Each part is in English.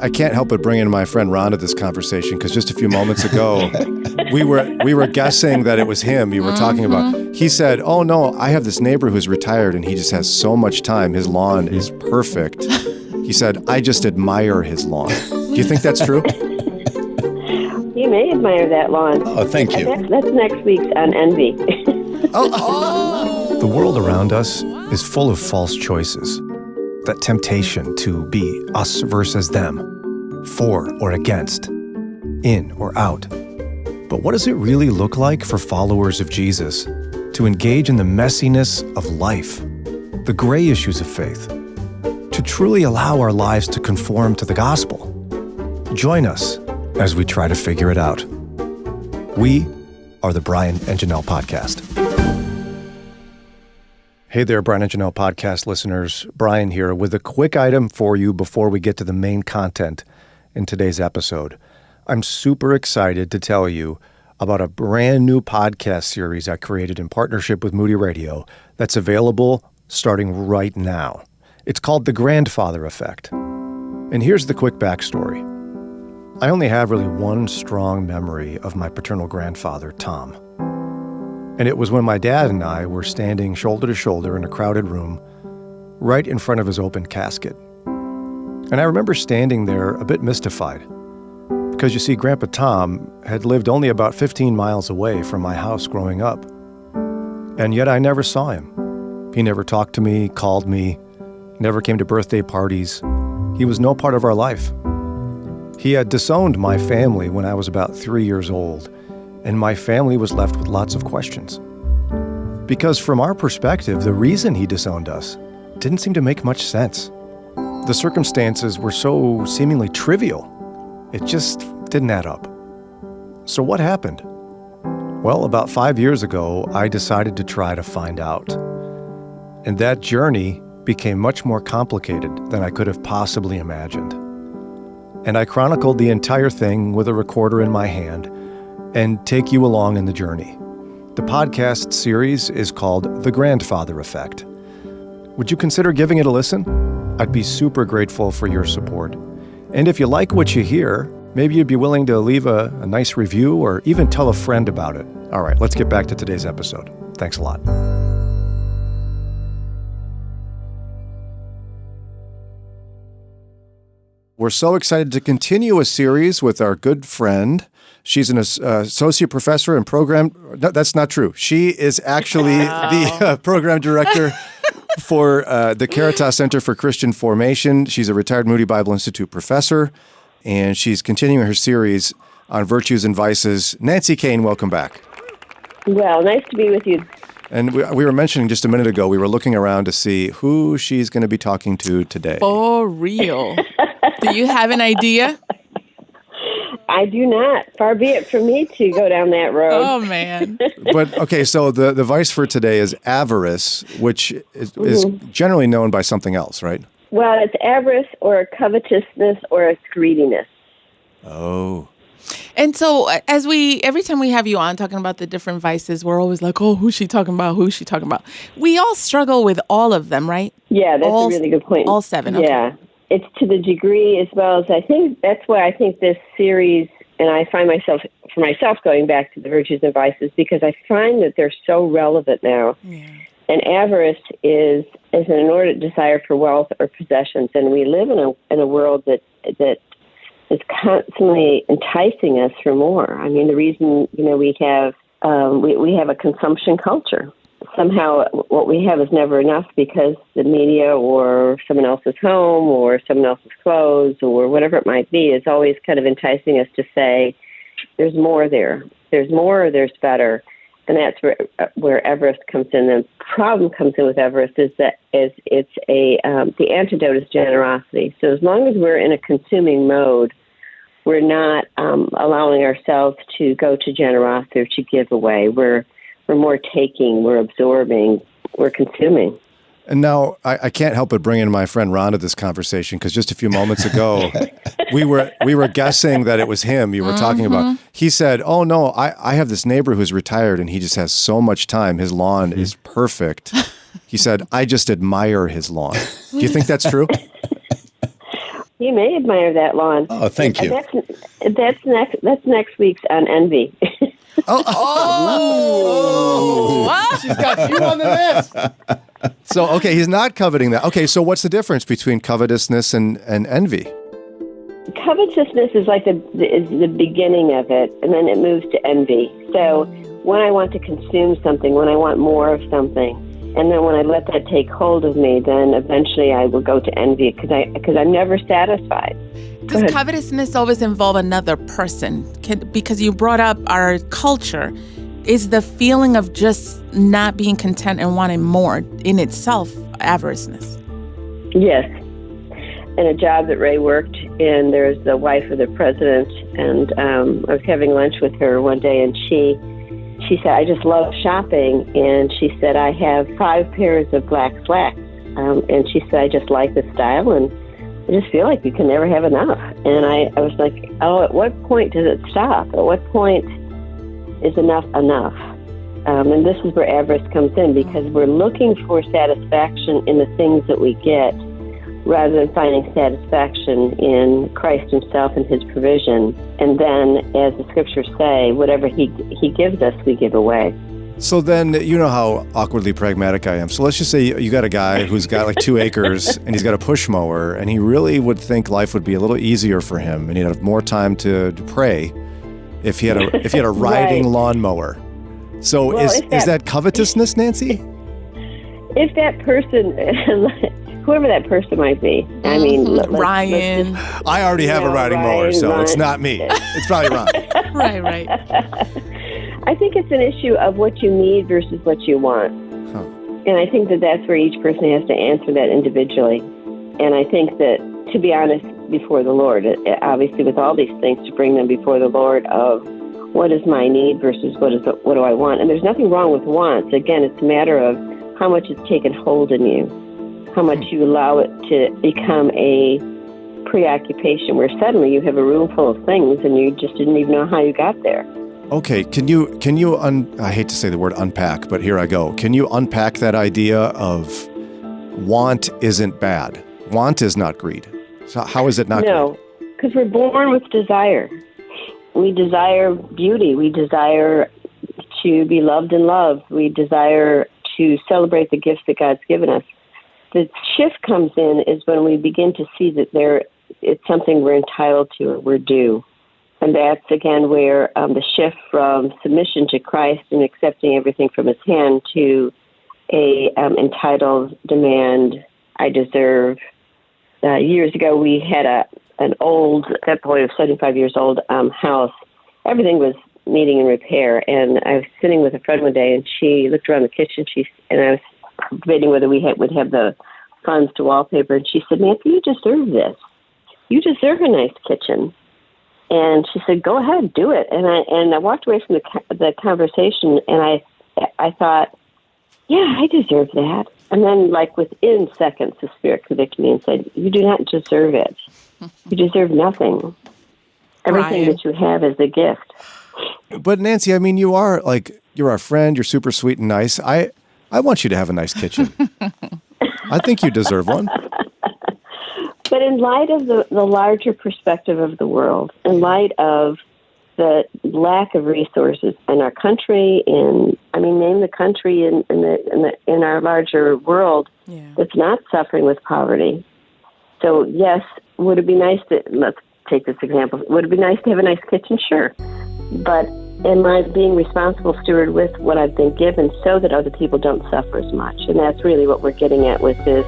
I can't help but bring in my friend Ron to this conversation because just a few moments ago, we were guessing that it was him you were talking about. He said, "Oh no, I have this neighbor who's retired and he just has so much time. His lawn is perfect." He said, "I just admire his lawn." Do you think that's true? You may admire that lawn. Oh, thank you. That's next week's on Envy. The world around us is full of false choices. That temptation to be us versus them, for or against, in or out. But what does it really look like for followers of Jesus to engage in the messiness of life, the gray issues of faith, to truly allow our lives to conform to the gospel? Join us as we try to figure it out. We are the Brian and Jannelle Podcast. Hey there, Brian and Jannelle Podcast listeners. Brian here with a quick item for you before we get to the main content in today's episode. I'm super excited to tell you about a brand new podcast series I created in partnership with Moody Radio that's available starting right now. It's called The Grandfather Effect. And here's the quick backstory. I only have really one strong memory of my paternal grandfather, Tom. And it was when my dad and I were standing shoulder to shoulder in a crowded room right in front of his open casket. And I remember standing there a bit mystified because, you see, Grandpa Tom had lived only about 15 miles away from my house growing up. And yet I never saw him. He never talked to me, called me, never came to birthday parties. He was no part of our life. He had disowned my family when I was about 3 years old, and my family was left with lots of questions. Because from our perspective, the reason he disowned us didn't seem to make much sense. The circumstances were so seemingly trivial. It just didn't add up. So what happened? Well, about 5 years ago, I decided to try to find out. And that journey became much more complicated than I could have possibly imagined. And I chronicled the entire thing with a recorder in my hand and take you along in the journey. The podcast series is called The Grandfather Effect. Would you consider giving it a listen? I'd be super grateful for your support. And if you like what you hear, maybe you'd be willing to leave a nice review or even tell a friend about it. All right, let's get back to today's episode. Thanks a lot. We're so excited to continue a series with our good friend. She's an associate professor and program. No, that's not true. She is actually the program director for the Caritas Center for Christian Formation. She's a retired Moody Bible Institute professor, and she's continuing her series on virtues and vices. Nancy Kane, welcome back. Well, nice to be with you. And we were mentioning just a minute ago, we were looking around to see who she's going to be talking to today. For real. Do you have an idea? I do not. Far be it from me to go down that road. Oh, man. But, okay, so the vice for today is avarice, which is generally known by something else, right? Well, it's avarice or covetousness or it's greediness. Oh. And so every time we have you on talking about the different vices, we're always like, oh, who's she talking about? Who's she talking about? We all struggle with all of them, right? Yeah, that's a really good point. All seven. Okay. Yeah. It's to the degree as well as I think that's why I think this series, and I find for myself going back to the virtues and vices because I find that they're so relevant now. Yeah. And avarice is an inordinate desire for wealth or possessions, and we live in a world that is constantly enticing us for more. I mean, the reason we have a consumption culture. Somehow what we have is never enough because the media or someone else's home or someone else's clothes or whatever it might be is always kind of enticing us to say, there's more there. There's more, there's better. And that's where avarice comes in. The problem comes in with avarice is that the antidote is generosity. So as long as we're in a consuming mode, we're not allowing ourselves to go to generosity or to give away. We're more taking, we're absorbing, we're consuming. And now I can't help but bring in my friend Ron to this conversation because just a few moments ago, we were guessing that it was him you were talking about. He said, oh no, I have this neighbor who's retired and he just has so much time. His lawn is perfect. He said, I just admire his lawn. Do you think that's true? He may admire that lawn. Oh, thank you. That's next week's on envy. She's got you on the list. So, okay, he's not coveting that. Okay, so what's the difference between covetousness and envy? Covetousness is like the beginning of it, and then it moves to envy. So when I want to consume something, when I want more of something, and then when I let that take hold of me, then eventually I will go to envy because I'm never satisfied. Does covetousness always involve another person? Because you brought up our culture, is the feeling of just not being content and wanting more in itself avariceness? Yes. In a job that Ray worked in, there's the wife of the president, and I was having lunch with her one day, and she said, I just love shopping, and she said, I have 5 pairs of black slacks, and she said, I just like the style, and I just feel like you can never have enough. And I was like, oh, at what point does it stop? At what point is enough enough? And this is where avarice comes in, because we're looking for satisfaction in the things that we get, rather than finding satisfaction in Christ himself and his provision. And then, as the scriptures say, whatever he gives us, we give away. So then, you know how awkwardly pragmatic I am. So let's just say you got a guy who's got like 2 acres and he's got a push mower, and he really would think life would be a little easier for him and he'd have more time to pray if he had a riding lawnmower. So Well, is that covetousness, Nancy? If that person, whoever that person might be, I mean, Ryan. I already have a riding mower, so Ryan. it's not me. It's probably Ryan. Right. I think it's an issue of what you need versus what you want. Huh. And I think that that's where each person has to answer that individually. And I think that, to be honest, before the Lord, obviously with all these things, to bring them before the Lord of what is my need versus what do I want. And there's nothing wrong with wants. Again, it's a matter of how much it's taken hold in you, how much you allow it to become a preoccupation where suddenly you have a room full of things and you just didn't even know how you got there. Okay, can you I hate to say the word unpack, but here I go. Can you unpack that idea of want isn't bad? Want is not greed. So how is it not greed? No, because we're born with desire. We desire beauty. We desire to be loved and loved. We desire to celebrate the gifts that God's given us. The shift comes in is when we begin to see that it's something we're entitled to or we're due. And that's, again, where the shift from submission to Christ and accepting everything from his hand to a entitled demand, I deserve. Years ago, we had an old, at that point, of 75 years old house. Everything was needing in repair. And I was sitting with a friend one day, and she looked around the kitchen, and I was debating whether we would have the funds to wallpaper. And she said, Nancy, you deserve this. You deserve a nice kitchen. And she said, go ahead, do it. And I walked away from the conversation, and I thought, yeah, I deserve that. And then, like within seconds, the Spirit convicted me and said, you do not deserve it. You deserve nothing. Everything that you have is a gift. But Nancy, I mean, you're our friend. You're super sweet and nice. I want you to have a nice kitchen. I think you deserve one. But in light of the larger perspective of the world, in light of the lack of resources in our country, name the country in our larger world that's not suffering with poverty. So yes, would it be nice let's take this example. Would it be nice to have a nice kitchen? Sure. But am I being responsible steward with what I've been given so that other people don't suffer as much? And that's really what we're getting at with this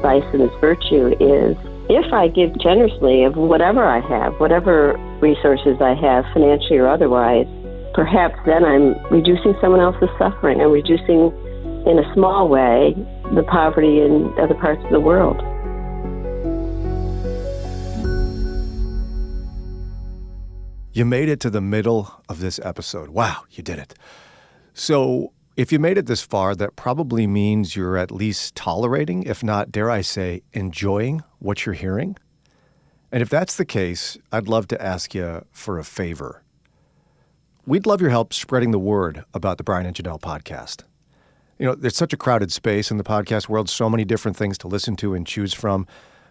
vice and this virtue is, if I give generously of whatever I have, whatever resources I have, financially or otherwise, perhaps then I'm reducing someone else's suffering. I'm reducing, in a small way, the poverty in other parts of the world. You made it to the middle of this episode. Wow, you did it. So if you made it this far, that probably means you're at least tolerating, if not, dare I say, enjoying what you're hearing. And if that's the case, I'd love to ask you for a favor. We'd love your help spreading the word about the Brian and Jannelle podcast. You know, there's such a crowded space in the podcast world, so many different things to listen to and choose from.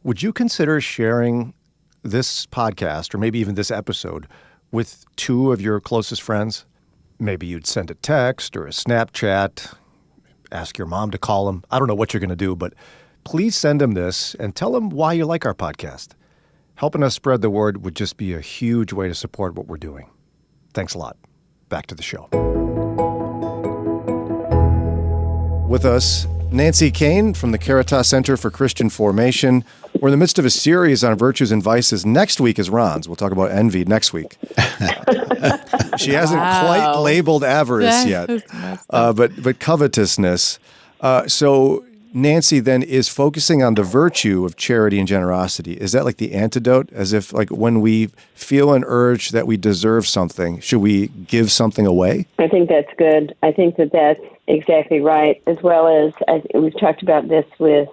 Would you consider sharing this podcast, or maybe even this episode, with two of your closest friends? Maybe you'd send a text or a Snapchat, ask your mom to call them. I don't know what you're going to do, but please send them this and tell them why you like our podcast. Helping us spread the word would just be a huge way to support what we're doing. Thanks a lot. Back to the show. With us, Nancy Kane from the Caritas Center for Christian Formation. We're in the midst of a series on virtues and vices. Next week is Ron's. We'll talk about envy next week. She hasn't quite labeled avarice yet, but covetousness. So Nancy then is focusing on the virtue of charity and generosity. Is that like the antidote? As if like when we feel an urge that we deserve something, should we give something away? I think that's good. I think that that's exactly right, as well as we've talked about this with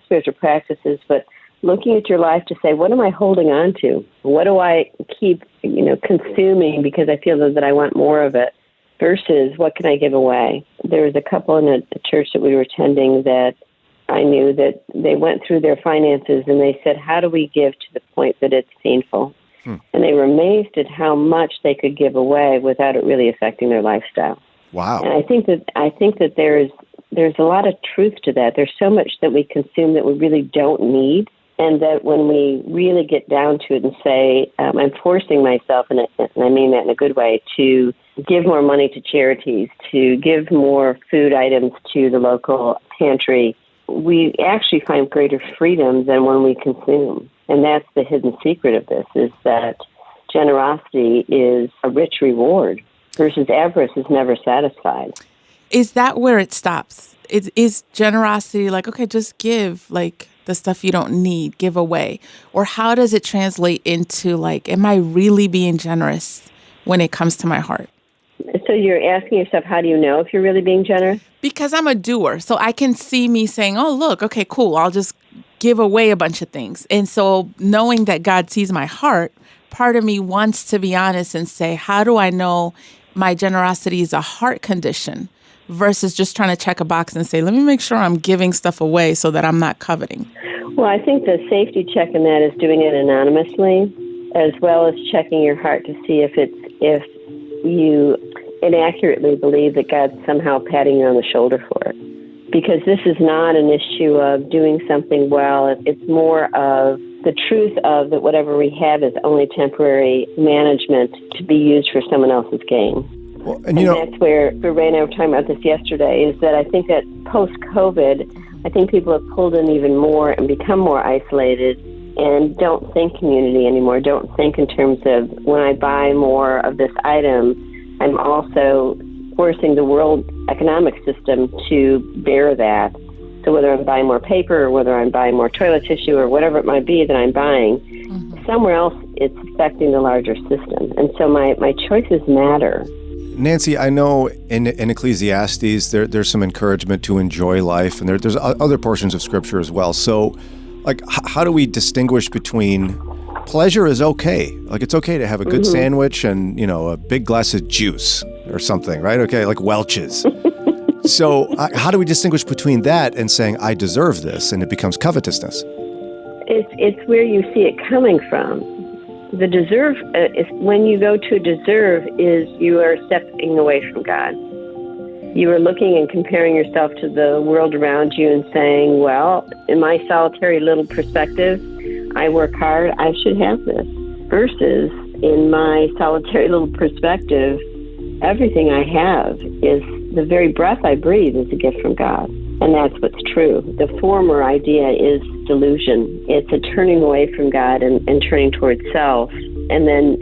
spiritual practices, but looking at your life to say, what am I holding on to? What do I keep, consuming because I feel that I want more of it, versus what can I give away? There was a couple in a church that we were attending that I knew that they went through their finances and they said, how do we give to the point that it's painful? And they were amazed at how much they could give away without it really affecting their lifestyle. Wow. And I think that there's a lot of truth to that. There's so much that we consume that we really don't need, and that when we really get down to it and say, I'm forcing myself, and I mean that in a good way, to give more money to charities, to give more food items to the local pantry, we actually find greater freedom than when we consume. And that's the hidden secret of this, is that generosity is a rich reward, versus avarice is never satisfied. Is that where it stops? Is generosity like, okay, just give like the stuff you don't need, give away? Or how does it translate into like, am I really being generous when it comes to my heart? So you're asking yourself, how do you know if you're really being generous? Because I'm a doer. So I can see me saying, oh, look, okay, cool. I'll just give away a bunch of things. And so knowing that God sees my heart, part of me wants to be honest and say, how do I know my generosity is a heart condition versus just trying to check a box and say, let me make sure I'm giving stuff away so that I'm not coveting? Well, I think the safety check in that is doing it anonymously, as well as checking your heart to see if you inaccurately believe that God's somehow patting you on the shoulder for it. Because this is not an issue of doing something well. It's more of the truth of that whatever we have is only temporary management to be used for someone else's gain. Well, and that's where Ray and I were talking about this yesterday, is that I think that post-COVID, I think people have pulled in even more and become more isolated and don't think community anymore, don't think in terms of when I buy more of this item, I'm also forcing the world economic system to bear that. So whether I'm buying more paper or whether I'm buying more toilet tissue or whatever it might be that I'm buying, somewhere else it's affecting the larger system. And so my choices matter. Nancy, I know in Ecclesiastes there's some encouragement to enjoy life, and there's other portions of Scripture as well. So, like, how do we distinguish between pleasure is okay? Like, it's okay to have a good sandwich and, a big glass of juice or something, right? Okay, like Welch's. So how do we distinguish between that and saying, I deserve this, and it becomes covetousness? It's where you see it coming from. The deserve, is when you go to deserve, is you are stepping away from God. You are looking and comparing yourself to the world around you and saying, well, in my solitary little perspective, I work hard, I should have this. Versus, in my solitary little perspective, everything I have is the very breath I breathe is a gift from God. And that's what's true. The former idea is delusion. It's a turning away from God and turning towards self. And then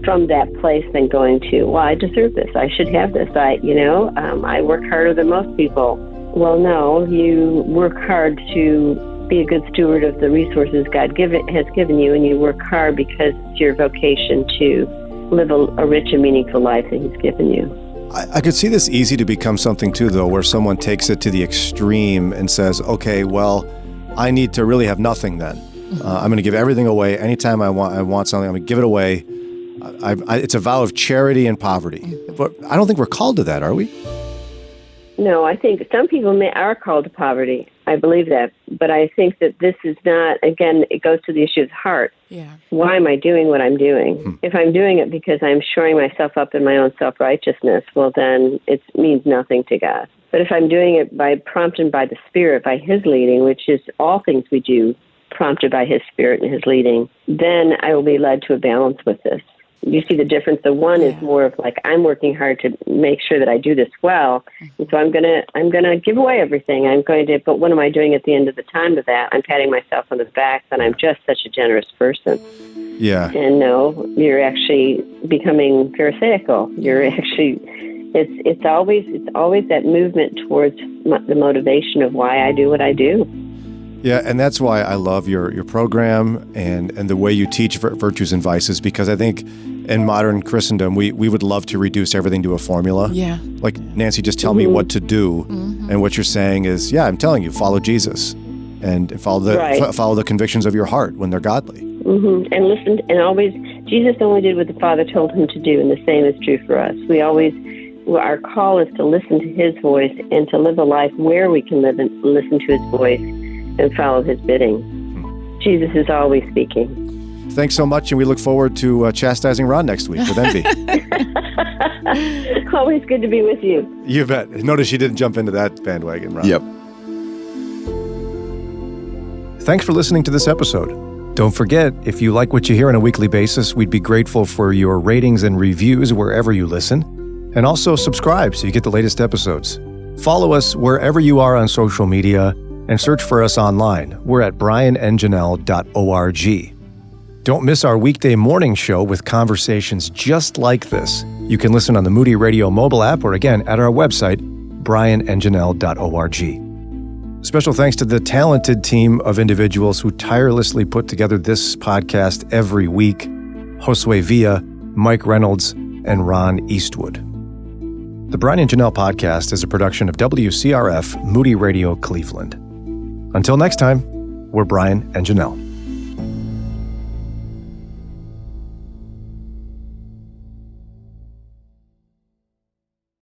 from that place, then going to, well, I deserve this. I should have this. I work harder than most people. Well, no, you work hard to be a good steward of the resources God has given you, and you work hard because it's your vocation to live a rich and meaningful life that He's given you. I could see this easy to become something, too, though, where someone takes it to the extreme and says, okay, well, I need to really have nothing then. I'm going to give everything away. Anytime I want something, I'm going to give it away. It's a vow of charity and poverty. But I don't think we're called to that, are we? No, I think some people are called to poverty. I believe that. But I think that this is not, again, it goes to the issue of the heart. Yeah. Why am I doing what I'm doing? If I'm doing it because I'm shoring myself up in my own self-righteousness, well, then it means nothing to God. But if I'm doing it by prompted by the Spirit, by His leading, which is all things we do, prompted by His Spirit and His leading, then I will be led to a balance with this. You see the difference? The one is more of like, I'm working hard to make sure that I do this well, and so I'm gonna give away everything. But what am I doing at the end of the time of that? I'm patting myself on the back that I'm just such a generous person. Yeah. And no, you're actually becoming pharisaical. You're actually, it's always that movement towards the motivation of why I do what I do. Yeah, and that's why I love your program and the way you teach virtues and vices, because I think in modern Christendom, we would love to reduce everything to a formula. Yeah. Like, Nancy, just tell me what to do. And what you're saying is, I'm telling you, follow Jesus and follow the convictions of your heart when they're godly. And listen, and always, Jesus only did what the Father told him to do, and the same is true for us. Our call is to listen to His voice and to live a life where we can live and listen to His voice and follow His bidding. Jesus is always speaking. Thanks so much, and we look forward to chastising Ron next week with envy. Always good to be with you. You bet. Notice you didn't jump into that bandwagon, Ron. Yep. Thanks for listening to this episode. Don't forget, if you like what you hear on a weekly basis, we'd be grateful for your ratings and reviews wherever you listen. And also subscribe so you get the latest episodes. Follow us wherever you are on social media and search for us online. We're at brianandjannelle.org. Don't miss our weekday morning show with conversations just like this. You can listen on the Moody Radio mobile app or again at our website, brianandjannelle.org. Special thanks to the talented team of individuals who tirelessly put together this podcast every week: Josue Villa, Mike Reynolds, and Ron Eastwood. The Brian and Jannelle podcast is a production of WCRF Moody Radio Cleveland. Until next time, we're Brian and Jannelle.